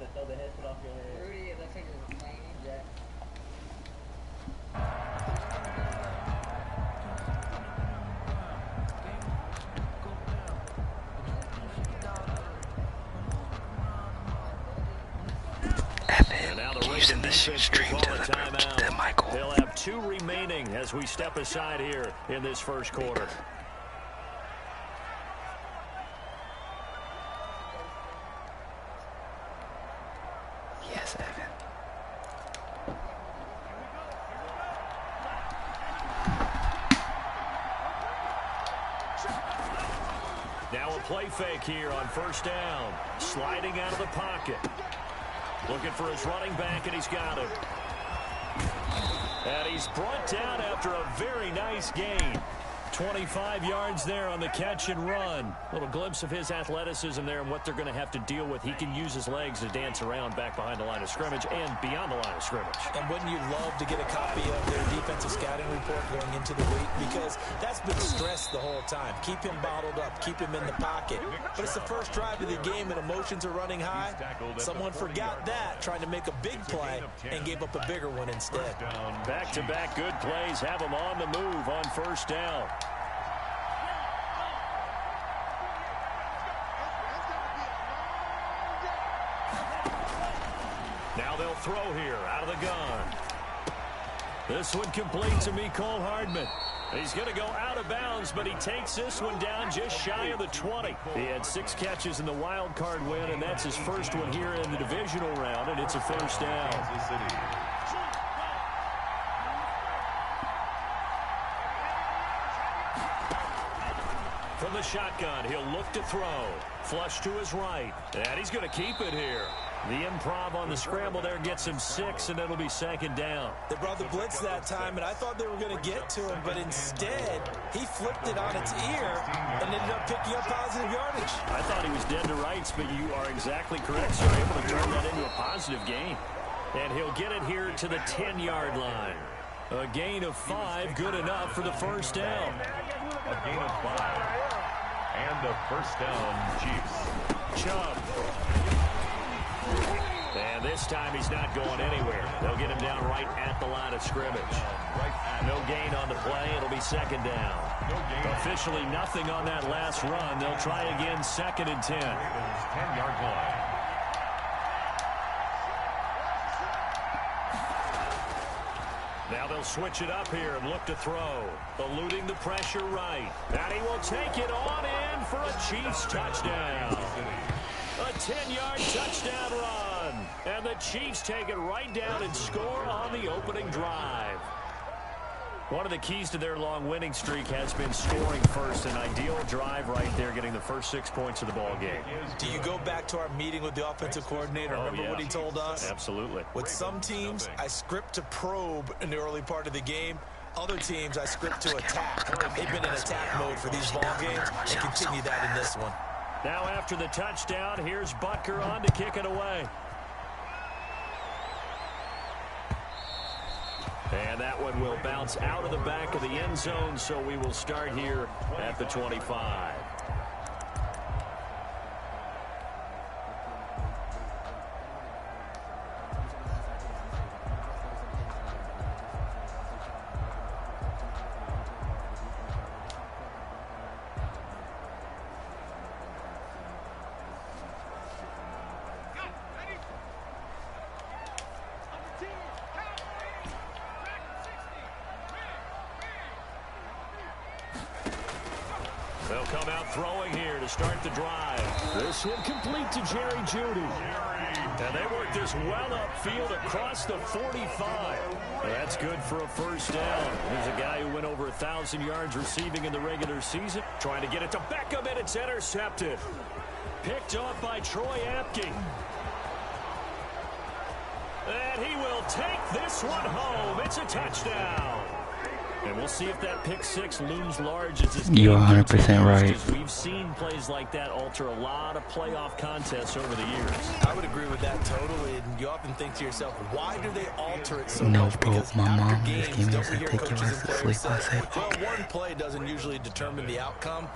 to throw the headset off your head. Rudy, it looks like you're playing Jack. Evan, using the stream to the Michael. They'll have 2 remaining as we step aside here in this first quarter. Yes, Evan. Now a play fake here on first down. Sliding out of the pocket. Looking for his running back, and he's got him. And he's brought down after a very nice gain. 25 yards there on the catch and run. A little glimpse of his athleticism there and what they're going to have to deal with. He can use his legs to dance around back behind the line of scrimmage and beyond the line of scrimmage. And wouldn't you love to get a copy of their defensive scouting report going into the week? Because that's been stressed the whole time. Keep him bottled up. Keep him in the pocket. But it's the first drive of the game and emotions are running high. Someone forgot that, trying to make a big play and gave up a bigger one instead. Back-to-back good plays have him on the move on first down. Now they'll throw here out of the gun. This one complete to Mecole Hardman. He's going to go out of bounds, but he takes this one down just shy of the 20. He had 6 catches in the wild card win, and that's his first one here in the divisional round, and it's a first down. From the shotgun, he'll look to throw. Flush to his right, and he's going to keep it here. The improv on the scramble there gets him 6, and it'll be second down. They brought the blitz that time, and I thought they were going to get to him, but instead, he flipped it on its ear and ended up picking up positive yardage. I thought he was dead to rights, but you are exactly correct, sir. Able to turn that into a positive gain. And he'll get it here to the 10-yard line. A gain of 5, good enough for the first down. A gain of 5. And the first down, Chiefs. Chubb. And this time he's not going anywhere. They'll get him down right at the line of scrimmage. No gain on the play. It'll be second down. Officially nothing on that last run. They'll try again, second and 10. 10-yard line. Now they'll switch it up here and look to throw. Eluding the pressure right. And he will take it on in for a Chiefs touchdown. A 10-yard touchdown run. And the Chiefs take it right down and score on the opening drive. One of the keys to their long winning streak has been scoring first. An ideal drive right there, getting the first 6 points of the ball game. Do you go back to our meeting with the offensive coordinator? Remember what he told us? Absolutely. With some teams, I script to probe in the early part of the game. Other teams, I script to attack. They've been in attack mode for these ball games and continue that in this one. Now after the touchdown, here's Butker on to kick it away. And that one will bounce out of the back of the end zone, so we will start here at the 25. They'll come out throwing here to start the drive. This one complete to Jerry Jeudy. And they work this well upfield across the 45. That's good for a first down. There's a guy who went over 1,000 yards receiving in the regular season. Trying to get it to Beckham, and it's intercepted. Picked off by Troy Apke. And he will take this one home. It's a touchdown. And we'll see if that pick 6 looms large as this game. You're 100% right. We've seen plays like that alter a lot of playoff contests over the years. I would agree with that totally. And you often think to yourself, why do they alter it so No, much? bro, Because my mom after just games, gave me don't a we hear take your coaches ass and to players sleep. I say, said, well, one play doesn't usually determine the outcome.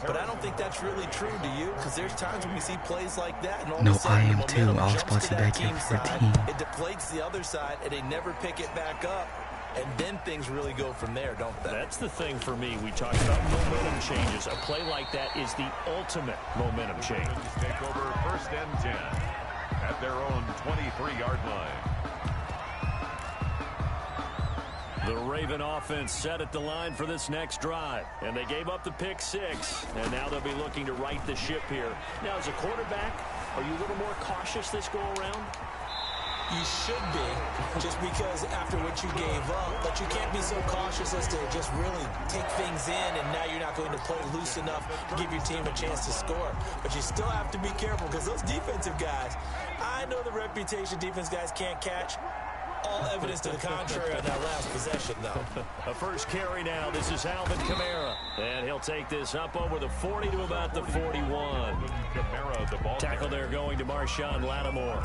But I don't think that's really true, do you? Because there's times when we see plays like that, and all No, of a sudden, I am the too. momentum I was jumps supposed to to that back in team's 14. side. It deflates the other side, and they never pick it back up. And then things really go from there, don't they? That's the thing for me. We talked about momentum changes. A play like that is the ultimate momentum change. Take over 1st and 10 at their own 23-yard line. The Raven offense set at the line for this next drive. And they gave up the pick 6. And now they'll be looking to right the ship here. Now, as a quarterback, are you a little more cautious this go around? You should be, just because after what you gave up, but you can't be so cautious as to just really take things in, and now you're not going to play loose enough to give your team a chance to score. But you still have to be careful, because those defensive guys, I know the reputation defense guys can't catch. All evidence to the contrary on that last possession, though. A first carry now. This is Alvin Kamara. And he'll take this up over the 40 to about the 41. Kamara, the ball Tackle there going to Marshawn Lattimore.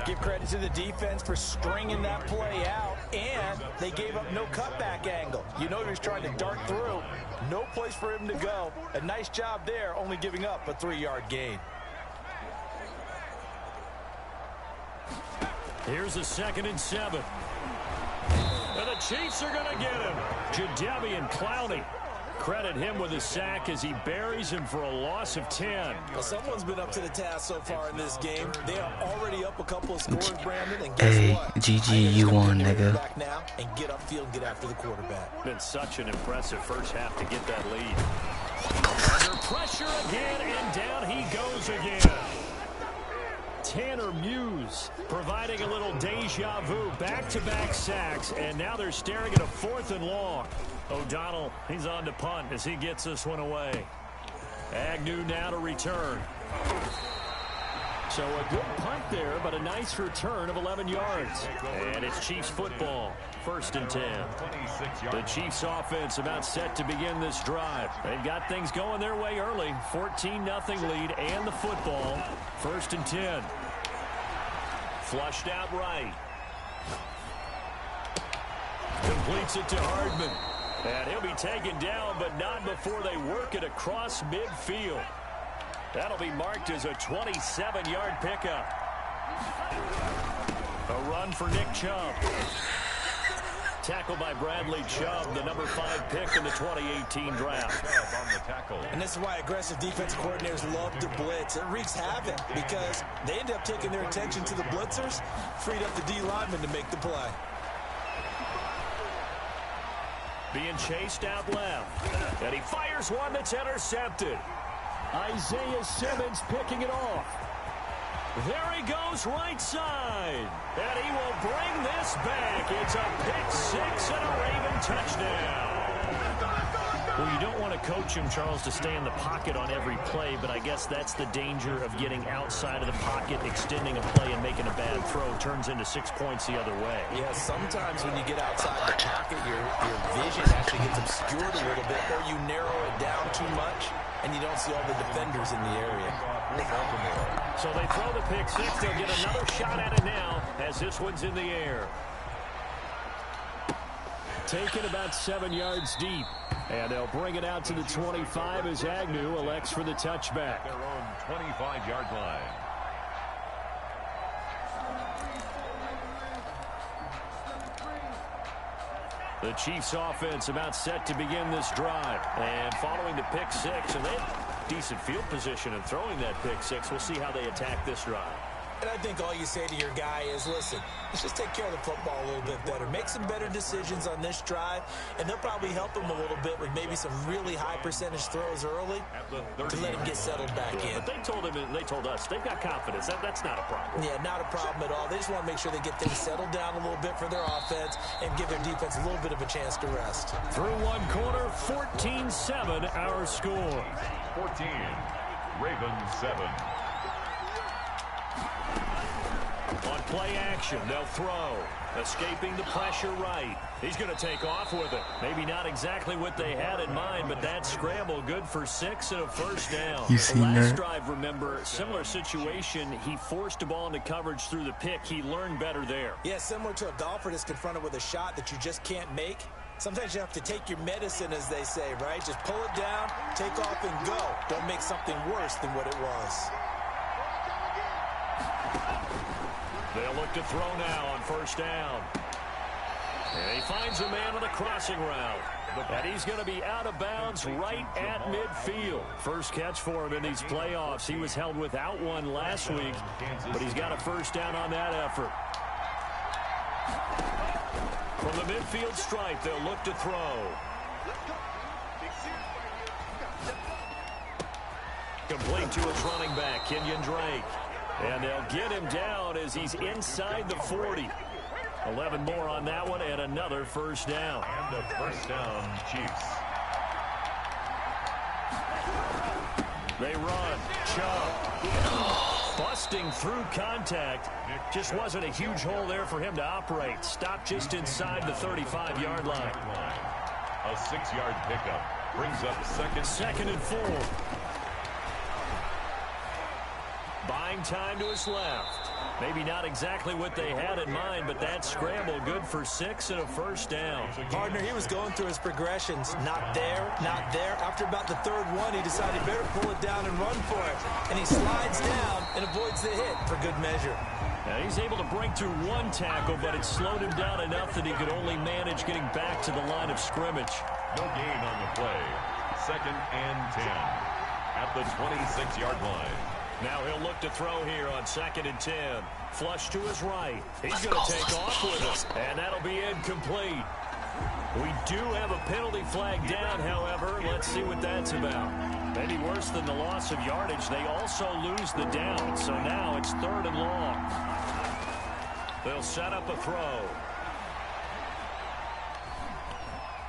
Give credit to the defense for stringing that play out, and they gave up no cutback angle. You know he was trying to dart through. No place for him to go. A nice job there, only giving up a 3-yard gain. Here's a 2nd and 7. And the Chiefs are going to get him. Jadeveon Clowney. Credit him with a sack as he buries him for a loss of 10. Well, someone's been up to the task so far in this game. They are already up a couple of scores, Brandon. And guess Hey, what? GG, you won, nigga. Back now and get upfield and get after the quarterback. Been such an impressive first half to get that lead. Under pressure again, and down he goes again. Tanner Muse providing a little deja vu, back-to-back sacks, and now they're staring at a 4th and long. O'Donnell, he's on to punt as he gets this one away. Agnew now to return. So a good punt there, but a nice return of 11 yards. And it's Chiefs football, 1st and 10. The Chiefs offense about set to begin this drive. They've got things going their way early. 14-0 lead and the football. 1st and 10. Flushed out right. Completes it to Hardman. And he'll be taken down, but not before they work it across midfield. That'll be marked as a 27-yard pickup. A run for Nick Chubb. Tackled by Bradley Chubb, the number 5 pick in the 2018 draft. And this is why aggressive defensive coordinators love to blitz. It wreaks havoc because they end up taking their attention to the blitzers, freed up the D lineman to make the play. Being chased out left. And he fires one that's intercepted. Isaiah Simmons picking it off. There he goes right side. And he will bring this back. It's a pick 6 and a Raven touchdown. Well, you don't want to coach him, Charles, to stay in the pocket on every play, but I guess that's the danger of getting outside of the pocket, extending a play and making a bad throw turns into 6 points the other way. Yeah, sometimes when you get outside the pocket, your vision actually gets obscured a little bit, or you narrow it down too much, and you don't see all the defenders in the area. So they throw the pick 6. They'll get another shot at it now as this one's in the air. Taken about 7 yards deep. And they'll bring it out to the 25 as Agnew elects for the touchback. Their own 25-yard line. The Chiefs offense about set to begin this drive. And following the pick 6, and they have decent field position in throwing that pick 6. We'll see how they attack this drive. And I think all you say to your guy is, listen, let's just take care of the football a little bit better. Make some better decisions on this drive, and they'll probably help him a little bit with maybe some really high percentage throws early to let him get settled back in. But they told him, and they told us, they've got confidence. That's not a problem. Yeah, not a problem at all. They just want to make sure they get things settled down a little bit for their offense and give their defense a little bit of a chance to rest. Through one quarter, 14-7 our score. 14, Ravens 7. On play action, they'll throw. Escaping the pressure right. He's going to take off with it. Maybe not exactly what they had in mind, but that scramble good for 6 and a first down. You seen Last that? drive, remember, similar situation. He forced a ball into coverage through the pick. He learned better there. Yeah, similar to a golfer that's confronted with a shot that you just can't make. Sometimes you have to take your medicine, as they say, right? Just pull it down, take off, and go. Don't make something worse than what it was. They'll look to throw now on first down. And he finds a man on a crossing route. And he's going to be out of bounds right at midfield. First catch for him in these playoffs. He was held without one last week, but he's got a first down on that effort. From the midfield stripe, they'll look to throw. Complete to his running back, Kenyon Drake. And they'll get him down as he's inside the 40. 11 more on that one, and another first down. And a first down, Chiefs. They run. Chubb. Busting through contact. Just wasn't a huge hole there for him to operate. Stopped just inside the 35-yard line. A 6-yard pickup brings up second and 4. Buying time to his left. Maybe not exactly what they had in mind, but that scramble good for 6 and a first down. Partner, he was going through his progressions. Not there, not there. After about the third one, he decided better pull it down and run for it. And he slides down and avoids the hit for good measure. Now he's able to break through one tackle, but it slowed him down enough that he could only manage getting back to the line of scrimmage. No gain on the play. 2nd and 10 at the 26-yard line. Now he'll look to throw here on 2nd and 10. Flush to his right. He's going to take off with it, and that'll be incomplete. We do have a penalty flag down, however. Let's see what that's about. Maybe worse than the loss of yardage, they also lose the down. So now it's 3rd and long. They'll set up a throw.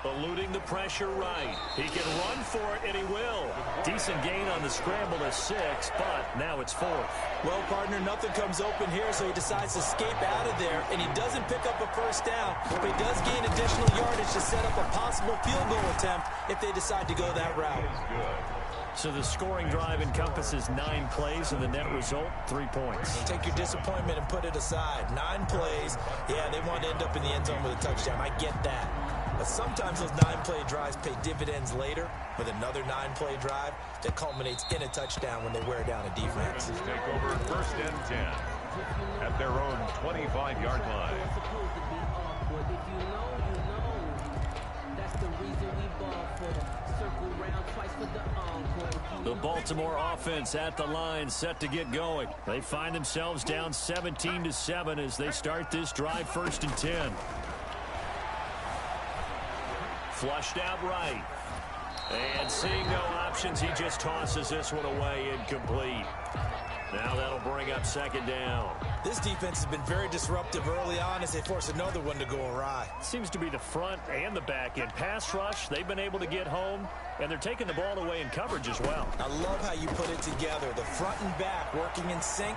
Eluding the pressure right. He can run for it, and he will. Decent gain on the scramble to 6, but now it's 4th. Well, partner, nothing comes open here, so he decides to escape out of there, and he doesn't pick up a first down, but he does gain additional yardage to set up a possible field goal attempt if they decide to go that route. So the scoring drive encompasses 9 plays, and the net result, 3 points. Take your disappointment and put it aside. 9 plays. Yeah, they want to end up in the end zone with a touchdown. I get that. But sometimes those 9-play drives pay dividends later with another 9-play drive that culminates in a touchdown when they wear down a defense. Take over 1st and 10 at their own 25-yard line. The Baltimore offense at the line, set to get going. They find themselves down 17-7 as they start this drive 1st and 10. Flushed out right. And seeing no options, he just tosses this one away, incomplete. Now that'll bring up 2nd down. This defense has been very disruptive early on as they force another one to go awry. Seems to be the front and the back end. Pass rush, they've been able to get home, and they're taking the ball away in coverage as well. I love how you put it together. The front and back working in sync.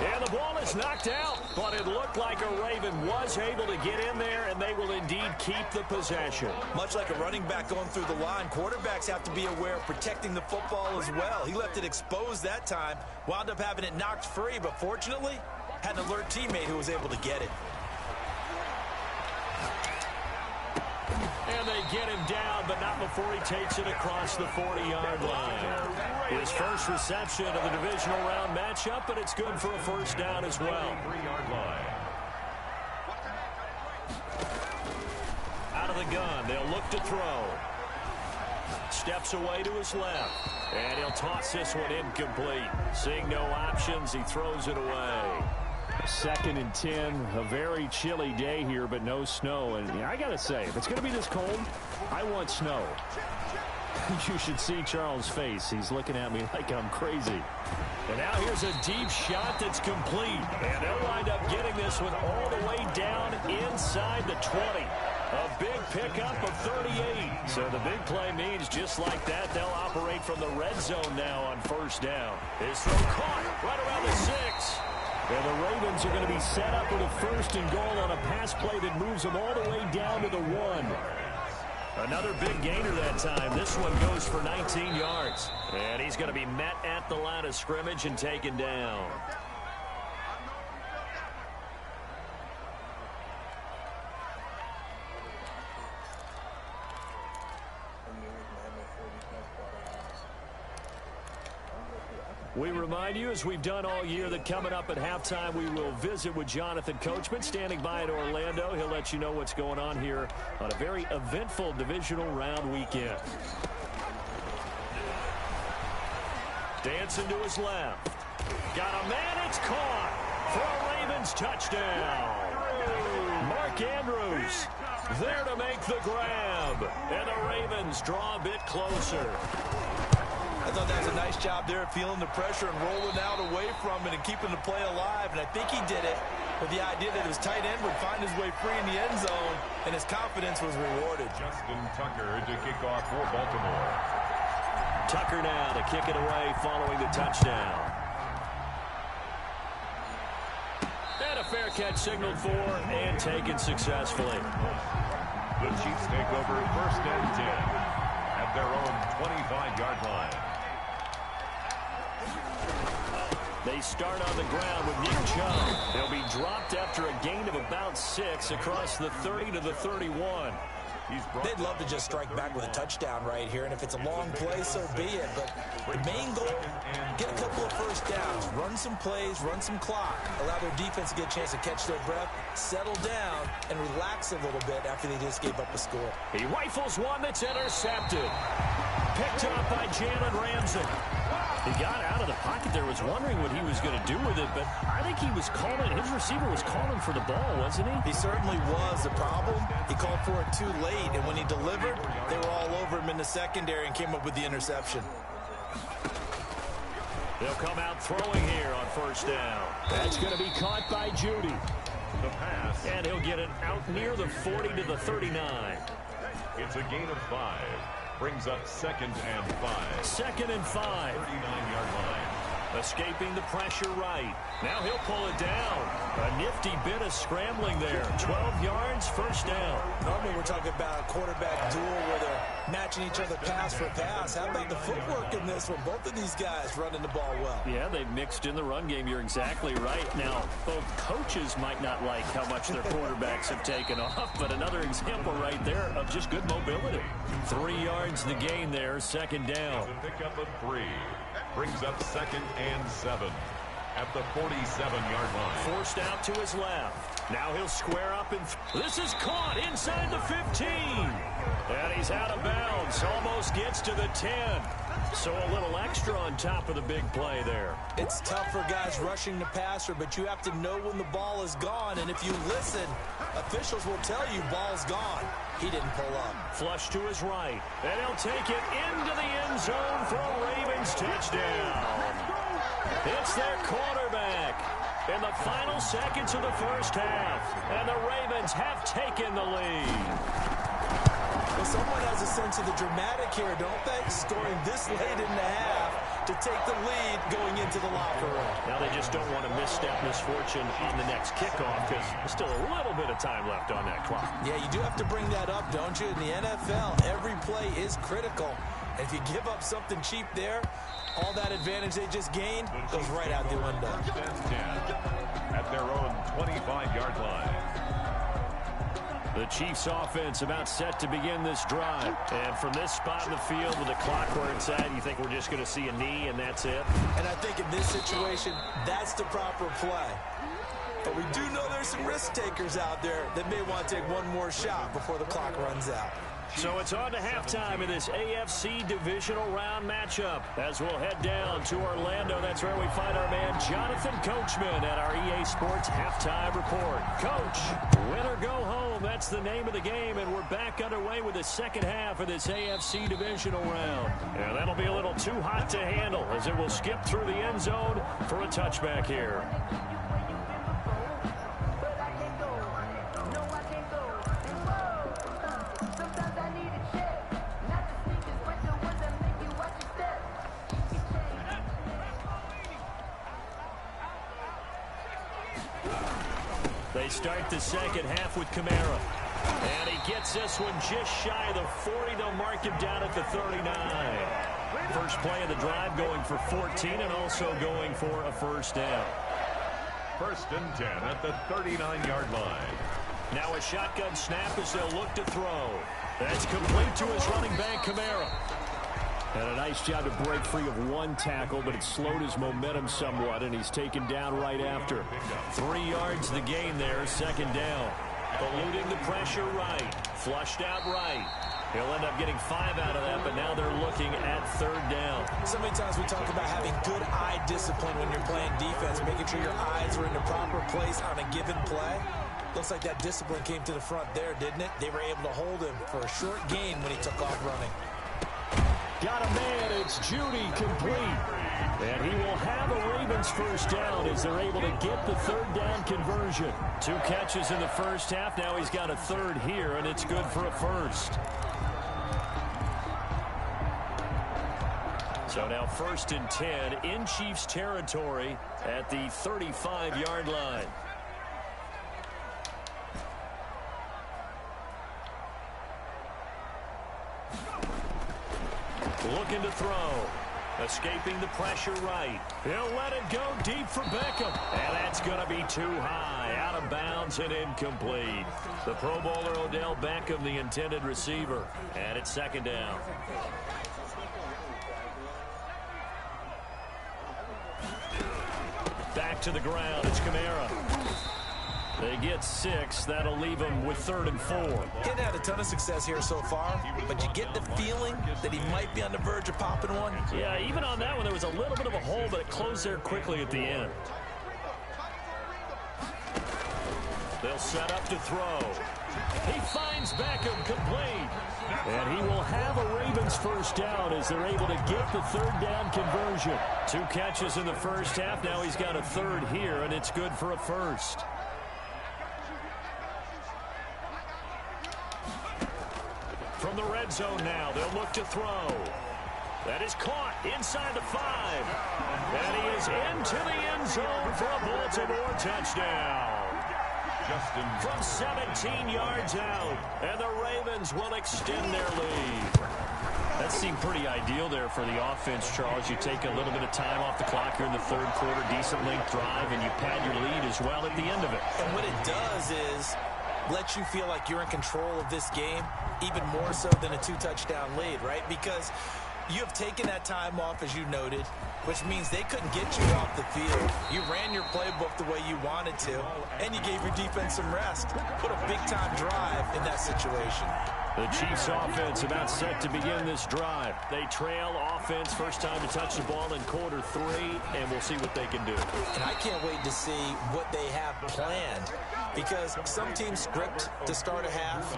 And the ball is knocked out, but it looked like a Raven was able to get in there, and they will indeed keep the possession. Much like a running back going through the line, quarterbacks have to be aware of protecting the football as well. He left it exposed that time, wound up having it knocked free, but fortunately, had an alert teammate who was able to get it. And they get him down, but not before he takes it across the 40-yard line. His first reception of the divisional round matchup, but it's good for a first down as well. 3-yard line. Out of the gun, they'll look to throw. Steps away to his left, and he'll toss this one incomplete. Seeing no options, he throws it away. 2nd and 10, a very chilly day here, but no snow. And I got to say, if it's going to be this cold, I want snow. You should see Charles' face. He's looking at me like I'm crazy. And now here's a deep shot that's complete. And they'll wind up getting this one all the way down inside the 20. A big pickup of 38. So the big play means just like that, they'll operate from the red zone now on first down. His throw caught right around the 6. And the Ravens are going to be set up with a 1st and goal on a pass play that moves them all the way down to the 1. Another big gainer that time. This one goes for 19 yards. And he's going to be met at the line of scrimmage and taken down. We remind you, as we've done all year, that coming up at halftime, we will visit with Jonathan Coachman, standing by in Orlando. He'll let you know what's going on here on a very eventful divisional round weekend. Dancing to his left. Got a man, it's caught for a Ravens touchdown. Mark Andrews there to make the grab, and the Ravens draw a bit closer. I thought that was a nice job there, feeling the pressure and rolling out away from it and keeping the play alive. And I think he did it with the idea that his tight end would find his way free in the end zone, and his confidence was rewarded. Justin Tucker to kick off for Baltimore. Tucker now to kick it away following the touchdown. And a fair catch signaled for and taken successfully. The Chiefs take over 1st and 10 at their own 25-yard line. They start on the ground with Nick Chubb. They'll be dropped after a gain of about 6 across the 30 to the 31. They'd love to just strike back with a touchdown right here, and if it's a long play, so be it. But the main goal, get a couple of first downs, run some plays, run some clock, allow their defense to get a chance to catch their breath, settle down, and relax a little bit after they just gave up a score. He rifles one that's intercepted. Picked up by Jalen Ramsey. He got out of the pocket there, was wondering what he was going to do with it, but I think he was calling, his receiver was calling for the ball, wasn't he? He certainly was. The problem, he called for it too late, and when he delivered, they were all over him in the secondary and came up with the interception. They'll come out throwing here on 1st down. That's going to be caught by Judy. The pass. And he'll get it out near the 40 to the 39. It's a gain of 5. Brings up 2nd and 5. 2nd and 5. 39-yard line. Escaping the pressure right. Now he'll pull it down. A nifty bit of scrambling there. 12 yards, 1st down. Normally we're talking about a quarterback duel where they're matching each other pass for pass. How about the footwork in this one? Both of these guys running the ball well. Yeah, they've mixed in the run game. You're exactly right. Now, both coaches might not like how much their quarterbacks have taken off, but another example right there of just good mobility. 3 yards the gain there, 2nd down. The pickup of 3. Brings up 2nd and 7 at the 47-yard line. Forced out to his left. Now he'll square up and this is caught inside the 15. And he's out of bounds. Almost gets to the 10. So a little extra on top of the big play there. It's tough for guys rushing the passer, but you have to know when the ball is gone. And if you listen, officials will tell you ball's gone. He didn't pull up. Flush to his right. And he'll take it into the end zone for a Ravens touchdown. It's their quarterback in the final seconds of the 1st half. And the Ravens have taken the lead. Well, someone has a sense of the dramatic here, don't they? Scoring this late in the half to take the lead going into the locker room. Now they just don't want to misstep misfortune on the next kickoff because there's still a little bit of time left on that clock. Yeah, you do have to bring that up, don't you? In the NFL, every play is critical. And if you give up something cheap there, all that advantage they just gained goes right out the window. 1st and 10 at their own 25-yard line. The Chiefs offense about set to begin this drive. And from this spot in the field with the clock where it's at, you think we're just going to see a knee and that's it? And I think in this situation, that's the proper play. But we do know there's some risk takers out there that may want to take one more shot before the clock runs out. So it's on to halftime in this AFC divisional round matchup. As we'll head down to Orlando, that's where we find our man Jonathan Coachman at our EA Sports Halftime Report. Coach, win or go home, that's the name of the game, and we're back underway with the 2nd half of this AFC divisional round. And that'll be a little too hot to handle as it will skip through the end zone for a touchback here. They start the 2nd half with Kamara. And he gets this one just shy of the 40. They'll mark him down at the 39. First play of the drive going for 14 and also going for a 1st down. 1st and 10 at the 39-yard line. Now a shotgun snap as they'll look to throw. That's complete to his running back, Kamara. And a nice job to break free of one tackle, but it slowed his momentum somewhat, and he's taken down right after. 3 yards the gain there, second down. Eluding the pressure right. Flushed out right. He'll end up getting 5 out of that, but now they're looking at third down. So many times we talk about having good eye discipline when you're playing defense, making sure your eyes are in the proper place on a given play. Looks like that discipline came to the front there, didn't it? They were able to hold him for a short gain when he took off running. Got a man, it's Judy, complete. And he will have a Ravens first down as they're able to get the third down conversion. 2 catches in the first half. Now he's got a third here, and it's good for a first. So now 1st and 10 in Chiefs territory at the 35-yard line. Looking to throw. Escaping the pressure right. He'll let it go deep for Beckham. And that's going to be too high. Out of bounds and incomplete. The Pro Bowler Odell Beckham, the intended receiver. And it's second down. Back to the ground. It's Kamara. They get 6. That'll leave them with 3rd and 4. He hadn't had a ton of success here so far, but you get the feeling that he might be on the verge of popping one. Yeah, even on that one, there was a little bit of a hole, but it closed there quickly at the end. They'll set up to throw. He finds Beckham complete. And he will have a Ravens first down as they're able to get the third down conversion. 2 catches in the first half. Now he's got a third here, and it's good for a first. From the red zone now, they'll look to throw. That is caught inside the 5. And he is into the end zone for a Baltimore touchdown. From 17 yards out, and the Ravens will extend their lead. That seemed pretty ideal there for the offense, Charles. You take a little bit of time off the clock here in the third quarter, decent length drive, and you pad your lead as well at the end of it. And what it does is let you feel like you're in control of this game, even more so than a 2-touchdown lead, right? Because you have taken that time off, as you noted, which means they couldn't get you off the field. You ran your playbook the way you wanted to, and you gave your defense some rest. Put a big-time drive in that situation. The Chiefs offense about set to begin this drive. They trail offense, first time to touch the ball in quarter 3, and we'll see what they can do. And I can't wait to see what they have planned, because some teams script to start a half.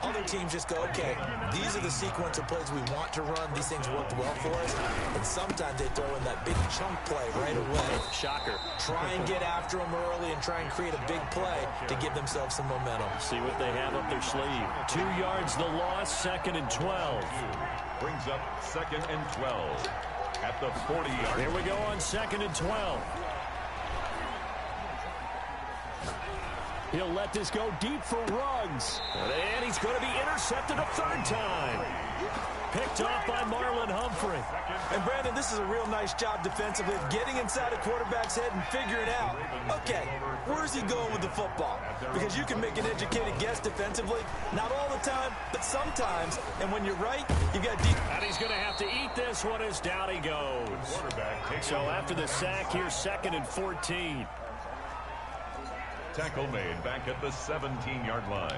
Other teams just go, okay, these are the sequence of plays we want to run. These things worked well for us. And sometimes they throw in that big chunk play right away. Shocker. Try and get after them early and try and create a big play to give themselves some momentum. See what they have up their sleeve. 2 yards the loss, 2nd and 12. Brings up 2nd and 12 at the 40-yard. Here we go on 2nd and 12. He'll let this go deep for Ruggs. And he's going to be intercepted a 3rd time. Picked off by Marlon Humphrey. And, Brandon, this is a real nice job defensively of getting inside a quarterback's head and figuring out, okay, where's he going with the football? Because you can make an educated guess defensively. Not all the time, but sometimes. And when you're right, you got deep. And he's going to have to eat this one as down he goes. So after the sack, here's 2nd and 14. Tackle made back at the 17-yard line.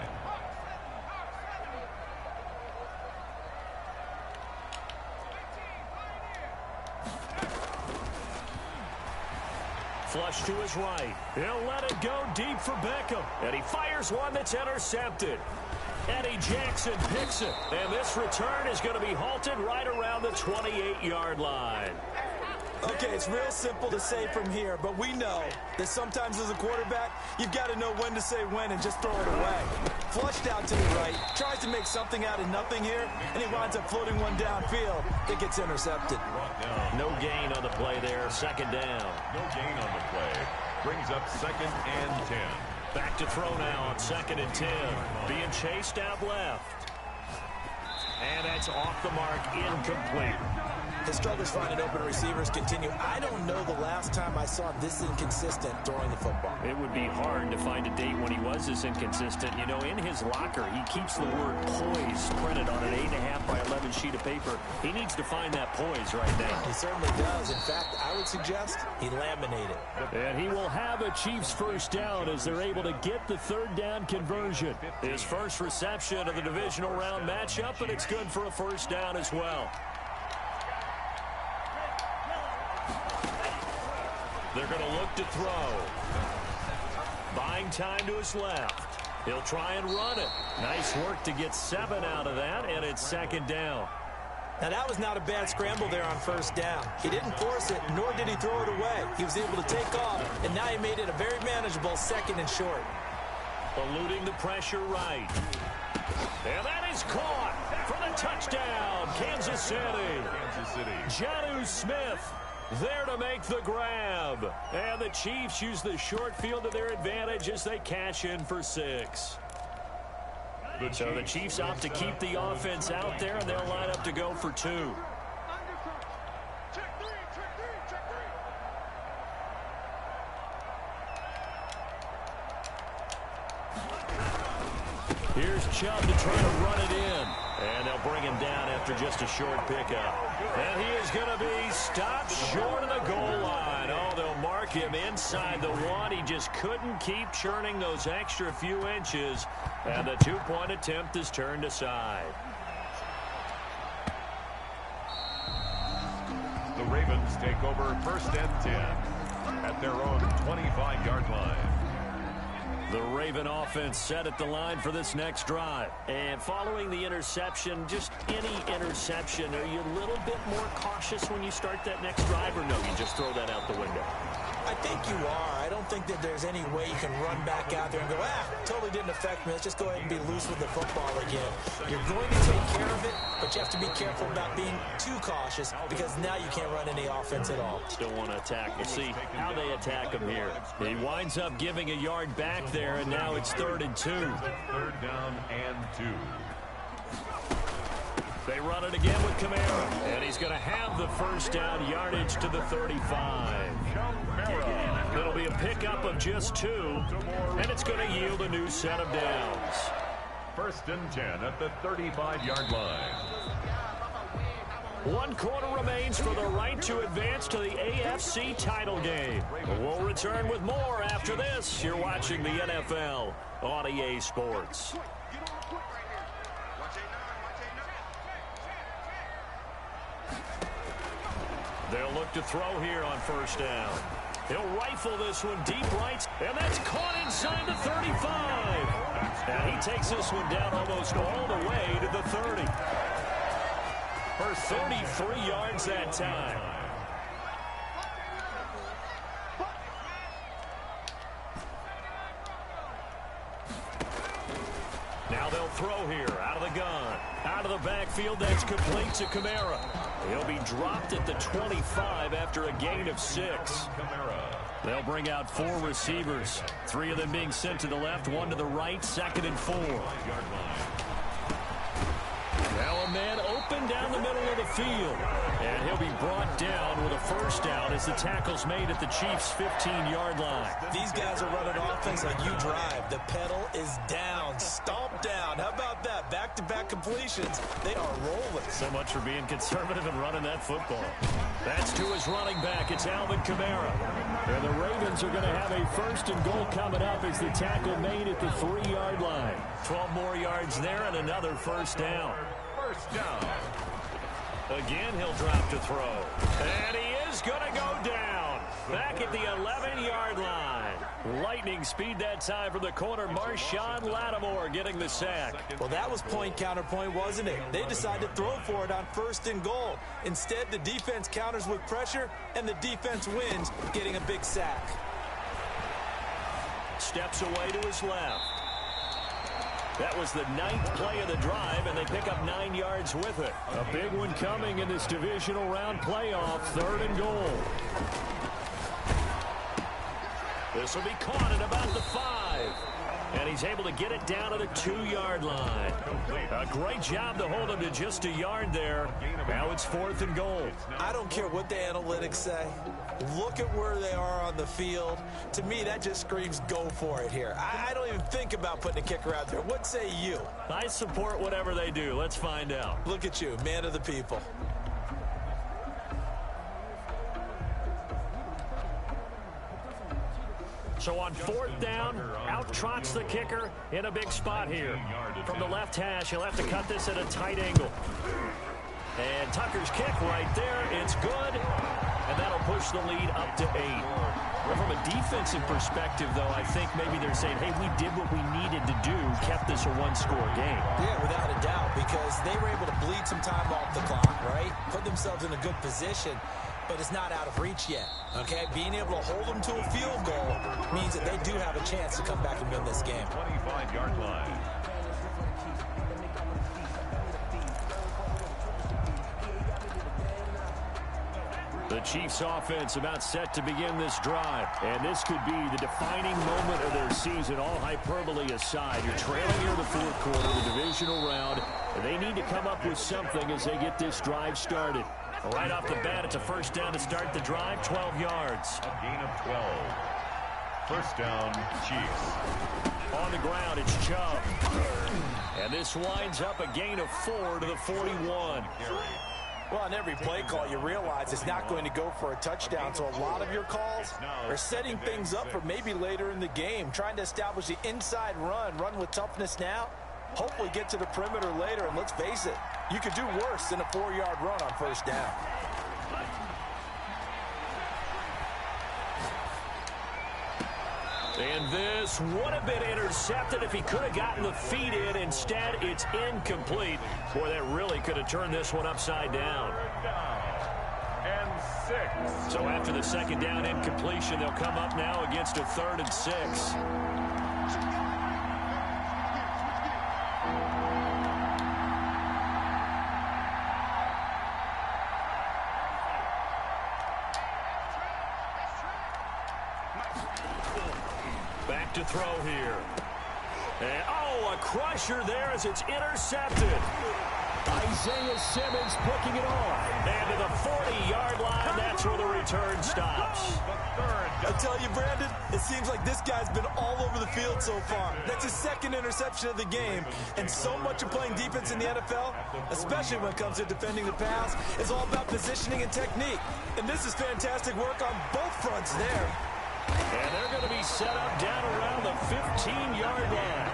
Flush to his right. He'll let it go deep for Beckham. And he fires one that's intercepted. Eddie Jackson picks it. And this return is going to be halted right around the 28-yard line. Okay, it's real simple to say from here, but we know that sometimes as a quarterback, you've got to know when to say when and just throw it away. Flushed out to the right, tries to make something out of nothing here, and he winds up floating one downfield that gets intercepted. No gain on the play there, 2nd down. No gain on the play. Brings up 2nd and 10. Back to throw now on 2nd and 10. Being chased out left. And that's off the mark, incomplete. His struggles finding open receivers continue. I don't know the last time I saw him this inconsistent throwing the football. It would be hard to find a date when he was this inconsistent. You know, in his locker, he keeps the word poise printed on an 8.5 by 11 sheet of paper. He needs to find that poise right now. He certainly does. In fact, I would suggest he laminate it. And he will have a Chiefs first down as they're able to get the third down conversion. His first reception of the divisional round matchup, and it's good for a first down as well. They're going to look to throw. Buying time to his left. He'll try and run it. Nice work to get 7 out of that, and it's second down. Now, that was not a bad scramble there on first down. He didn't force it, nor did he throw it away. He was able to take off, and now he made it a very manageable second and short. Eluding the pressure right. And that is caught for the touchdown, Kansas City. Jonnu Smith there to make the grab. And the Chiefs use the short field to their advantage as they cash in for 6. So the Chiefs opt to keep the offense out there, and they'll line up to go for 2. Here's Chubb to try to run it in. And they'll bring him down after just a short pickup. And he is going to be stopped short of the goal line. Oh, they'll mark him inside the 1. He just couldn't keep churning those extra few inches. And the 2-point attempt is turned aside. The Ravens take over first and 10 at their own 25-yard line. The Raven offense set at the line for this next drive. And following the interception, just any interception, are you a little bit more cautious when you start that next drive, or no, you just throw that out the window? I think you are. I don't think that there's any way you can run back out there and go, totally didn't affect me. Let's just go ahead and be loose with the football again. You're going to take care of it, but you have to be careful about being too cautious because now you can't run any offense at all. Still want to attack. We'll see how they attack him here. He winds up giving a yard back there, and now it's 3rd and 2. 3rd down and 2. They run it again with Kamara, and he's going to have the first down yardage to the 35. It'll be a pickup of just 2, and it's going to yield a new set of downs. 1st and 10 at the 35-yard line. 1 quarter remains for the right to advance to the AFC title game. We'll return with more after this. You're watching the NFL on EA Sports. They'll look to throw here on first down. He'll rifle this one deep right, and that's caught inside the 35. And he takes this one down almost all the way to the 30. For 33 yards that time. Now they'll throw here out of the gun. Out of the backfield, that's complete to Kamara. He'll be dropped at the 25 after a gain of 6. They'll bring out 4 receivers. 3 of them being sent to the left, 1 to the right, 2nd and 4. Now a man open down the middle of the field. And he'll be brought down with a first down as the tackle's made at the Chiefs' 15-yard line. These guys are running offense like you drive. The pedal is down, stomp down. How about that? Back-to-back completions. They are rolling. So much for being conservative and running that football. That's to his running back. It's Alvin Kamara. And the Ravens are going to have a 1st and goal coming up as the tackle made at the 3-yard line. 12 more yards there and another first down. First down. Again, he'll drop to throw. And he is going to go down. Back at the 11-yard line. Lightning speed that time from the corner. Marshawn Lattimore getting the sack. Well, that was point-counterpoint, wasn't it? They decided to throw for it on 1st and goal. Instead, the defense counters with pressure, and the defense wins, getting a big sack. Steps away to his left. That was the 9th play of the drive, and they pick up 9 yards with it. A big one coming in this divisional round playoff, 3rd and goal. This will be caught at about the 5. And he's able to get it down to the 2-yard line. A great job to hold him to just a yard there. Now it's 4th and goal. I don't care what the analytics say. Look at where they are on the field. To me, that just screams go for it here. I don't even think about putting a kicker out there. What say you? I support whatever they do. Let's find out. Look at you, man of the people. So on 4th down, out trots the kicker in a big spot here. From the left hash, he'll have to cut this at a tight angle. And Tucker's kick right there, it's good. And that'll push the lead up to 8. Well, from a defensive perspective, though, I think maybe they're saying, hey, we did what we needed to do, kept this a one-score game. Yeah, without a doubt, because they were able to bleed some time off the clock, right? Put themselves in a good position, but it's not out of reach yet, okay? Being able to hold them to a field goal means that they do have a chance to come back and win this game. 25-yard line. The Chiefs offense about set to begin this drive. And this could be the defining moment of their season, all hyperbole aside. You're trailing here in the 4th quarter, the divisional round. And they need to come up with something as they get this drive started. Right off the bat, it's a 1st down to start the drive, 12 yards. A gain of 12. 1st down, Chiefs. On the ground, it's Chubb. And this winds up a gain of 4 to the 41. Well, on every play call, you realize it's not going to go for a touchdown, so a lot of your calls are setting things up for maybe later in the game, trying to establish the inside run with toughness now, hopefully get to the perimeter later, and let's face it, you could do worse than a 4-yard run on 1st down. And this would have been intercepted if he could have gotten the feet in. Instead, it's incomplete. Boy, that really could have turned this one upside down. And 6. So after the 2nd down incompletion, they'll come up now against a 3rd and 6. Back to throw here. And, oh, a crusher there as it's intercepted. Isaiah Simmons picking it off. And to the 40-yard line, that's where the return stops. I tell you, Brandon, it seems like this guy's been all over the field so far. That's his 2nd interception of the game. And so much of playing defense in the NFL, especially when it comes to defending the pass, is all about positioning and technique. And this is fantastic work on both fronts there. And they're going to be set up down around the 15-yard line.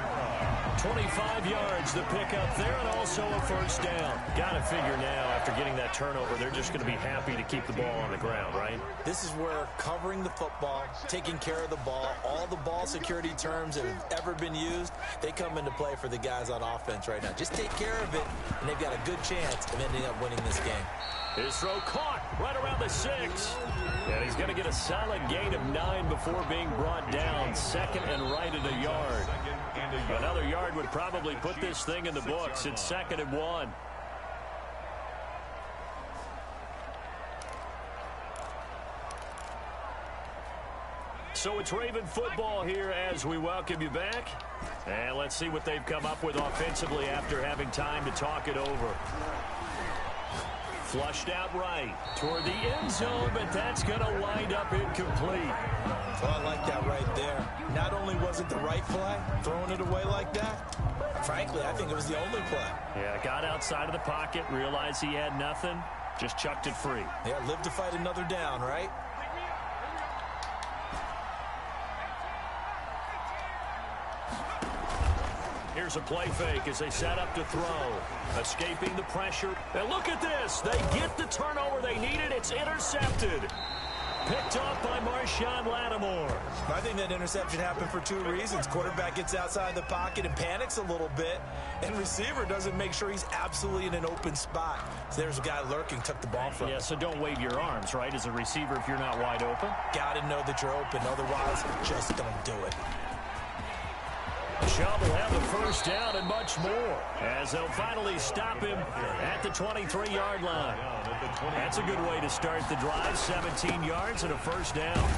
25 yards the pick up there, and also a 1st down. Got to figure now, after getting that turnover, they're just going to be happy to keep the ball on the ground, right? This is where covering the football, taking care of the ball, all the ball security terms that have ever been used, they come into play for the guys on offense right now. Just take care of it, and they've got a good chance of ending up winning this game. His throw caught right around the 6. And he's going to get a solid gain of 9 before being brought down. 2nd and right at a yard. Another yard would probably put this thing in the books. It's 2nd and 1. So it's Raven football here as we welcome you back. And let's see what they've come up with offensively after having time to talk it over. Flushed out right toward the end zone, but that's going to wind up incomplete. Well, I like that right there. Not only was it the right play, throwing it away like that, frankly, I think it was the only play. Yeah, got outside of the pocket, realized he had nothing, just chucked it free. Yeah, live to fight another down, right? Here's a play fake as they set up to throw. Escaping the pressure. And look at this. They get the turnover they needed. It's intercepted. Picked off by Marshawn Lattimore. I think that interception happened for 2 reasons. Quarterback gets outside the pocket and panics a little bit. And receiver doesn't make sure he's absolutely in an open spot. So there's a guy lurking, took the ball from him. Yeah, so don't wave your arms, right, as a receiver if you're not wide open. Got to know that you're open. Otherwise, just don't do it. Chubb will have the 1st down and much more as they'll finally stop him at the 23-yard line. That's a good way to start the drive. 17 yards and a 1st down.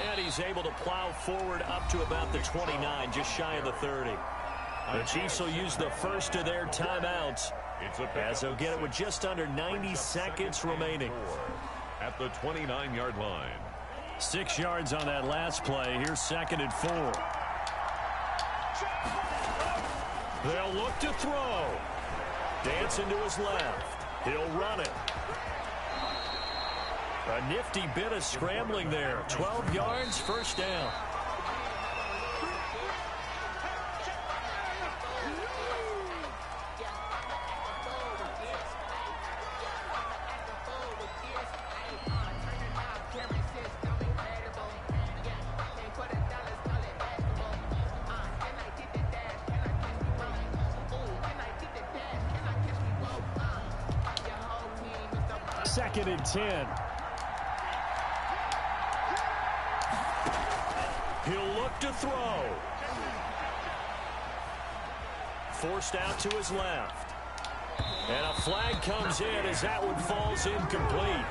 And he's able to plow forward up to about the 29, just shy of the 30. The Chiefs will use the first of their timeouts as they'll get it with just under 90 seconds remaining. at the 29-yard line. 6 yards on that last play. Here's 2nd and 4. They'll look to throw. Dancing to his left. He'll run it. A nifty bit of scrambling there. 12 yards, first down. Second and 10. He'll look to throw. Forced out to his left. And a flag comes in as that one falls incomplete.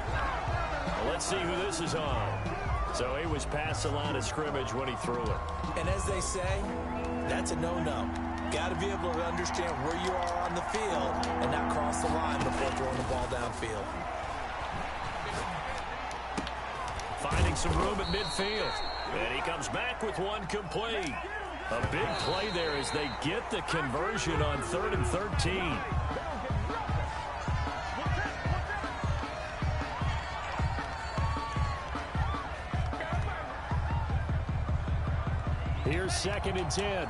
Well, let's see who this is on. So he was past the line of scrimmage when he threw it. And as they say, that's a no-no. Got to be able to understand where you are on the field and not cross the line before throwing the ball downfield. Finding some room at midfield. And he comes back with one complete. A big play there as they get the conversion on 3rd and 13. Here's 2nd and 10.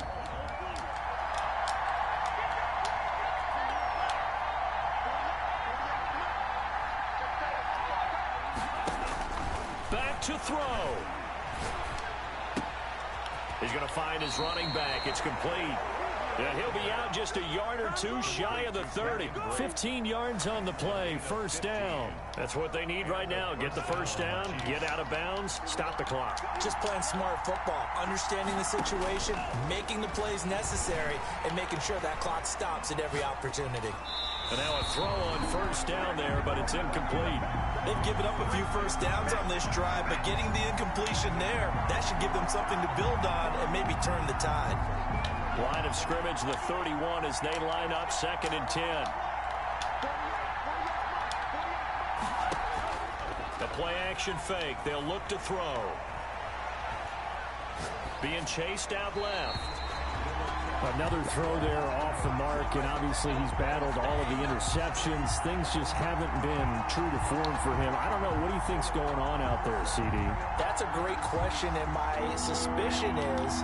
Back to throw. He's going to find his running back. It's complete. And he'll be out just a yard or two shy of the 30. 15 yards on the play. First down. That's what they need right now. Get the first down, get out of bounds, stop the clock. Just playing smart football, understanding the situation, making the plays necessary, and making sure that clock stops at every opportunity. And now a throw on first down there, but it's incomplete. They've given up a few first downs on this drive, but getting the incompletion there, that should give them something to build on and maybe turn the tide. Line of scrimmage, the 31 as they line up, 2nd and 10. The play action fake. They'll look to throw. Being chased out left. Another throw there off the mark, and obviously he's battled all of the interceptions. Things just haven't been true to form for him. I don't know. What do you think's going on out there, CD? That's a great question, and my suspicion is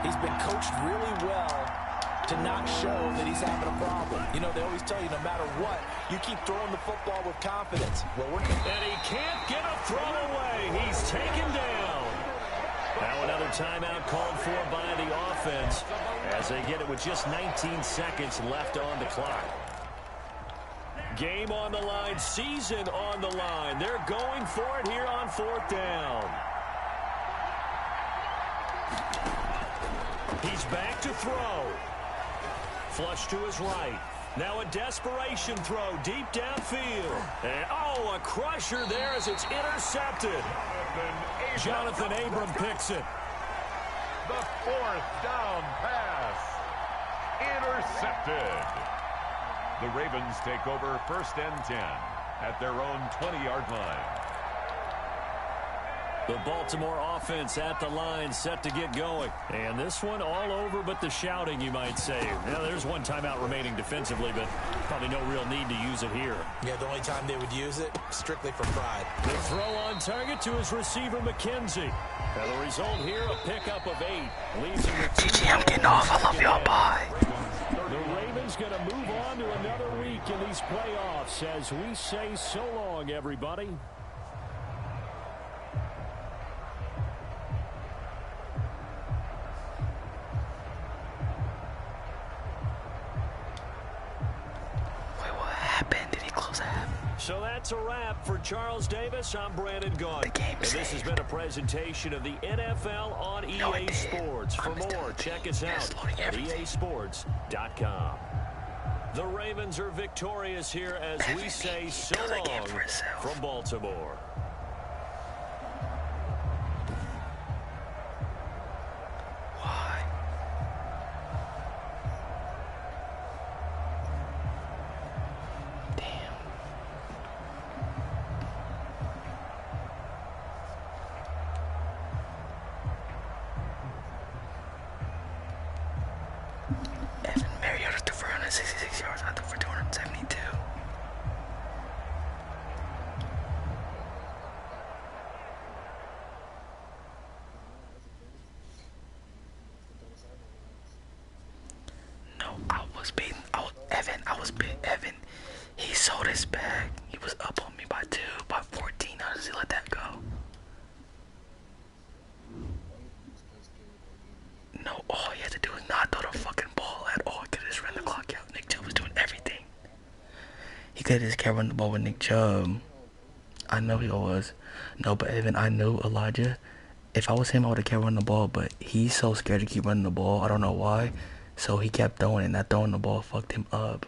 he's been coached really well to not show that he's having a problem. You know, they always tell you no matter what, you keep throwing the football with confidence. Well, and he can't get a throw away. He's taken down. Now another timeout called for by the offense as they get it with just 19 seconds left on the clock. Game on the line, season on the line. They're going for it here on 4th down. He's back to throw. Flush to his right. Now a desperation throw deep downfield. And, oh, a crusher there as it's intercepted. Jonathan Abram picks it. The 4th down pass. Intercepted. The Ravens take over 1st and 10 at their own 20-yard line. The Baltimore offense at the line, set to get going. And this one all over but the shouting, you might say. Now, there's one timeout remaining defensively, but probably no real need to use it here. Yeah, the only time they would use it, strictly for pride. The throw on target to his receiver, McKenzie. Now, the result here, a pickup of 8. Leaves him with 2. GG, I'm getting off. I love y'all. Bye. The Ravens going to move on to another week in these playoffs as we say so long, everybody. So that's a wrap for Charles Davis. I'm Brandon Gaudin. And this has been a presentation of the NFL on EA Sports. For more, check us out at easports.com. The Ravens are victorious here as we say so long from Baltimore. 266 yards. I threw for 272. No, I was beating. Evan. He sold his bag. He was up on me by 14. How does he let that go? No, all he had to do was not throw the fucking ball at all. He could have just ran the clock out. Nick Chubb was doing everything. He could have just kept running the ball with Nick Chubb. I know he was. No, but Evan, I knew Elijah. If I was him, I would have kept running the ball. But he's so scared to keep running the ball. I don't know why. So he kept throwing it. Not throwing the ball fucked him up.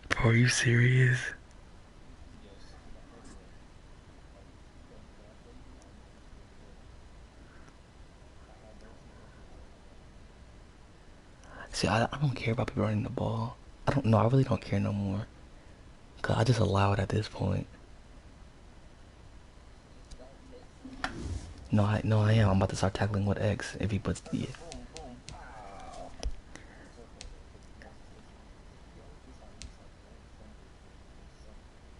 Bro, are you serious? See, I don't care about people running the ball. I really don't care no more. Cause I just allow it at this point. No, I am. I'm about to start tackling with X if he puts the...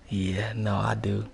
Yeah, no, I do.